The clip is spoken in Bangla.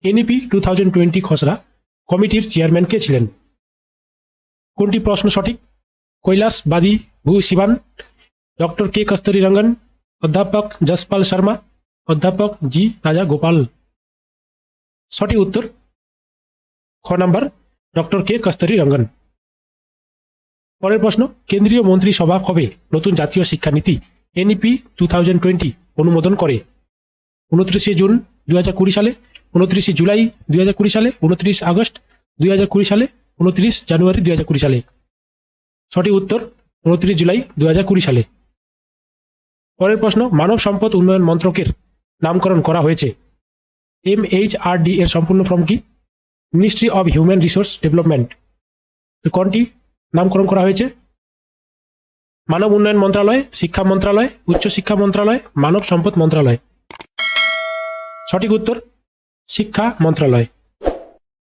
এনইপি 2020 খসড়া কমিটির চেয়ারম্যান কে ছিলেন? কোনটি প্রশ্ন সঠিক? কৈলাস বাদী ভূশিবান, ডক্টর কে কস্তুরী রঙ্গন, অধ্যাপক যশপাল শর্মা, অধ্যাপক জি রাজা গোপাল। সঠিক উত্তর খ নাম্বার ডক্টর কে কস্তুরী রঙ্গন। পরের প্রশ্ন, কেন্দ্রীয় মন্ত্রিসভা কবে নতুন জাতীয় শিক্ষানীতি এনইপি 2020 অনুমোদন করে? 29 জুন 2020 সালে, 29 জুলাই 2020 সালে, 29 আগস্ট 2020 সালে, 29 জানুয়ারি 2020 সালে। সঠিক উত্তর 29 জুলাই 2020 সালে। পরের প্রশ্ন, মানব সম্পদ উন্নয়ন মন্ত্রকের নামকরণ করা হয়েছে। MHRD এর সম্পূর্ণ ফর্ম কি? Ministry of human resource development. তো কোনটি নামকরণ করা হয়েছে? মানব উন্নয়ন মন্ত্রণালয়, শিক্ষা মন্ত্রণালয়, উচ্চ শিক্ষা মন্ত্রণালয়, মানব সম্পদ মন্ত্রণালয়। সঠিক উত্তর শিক্ষা মন্ত্রণালয়।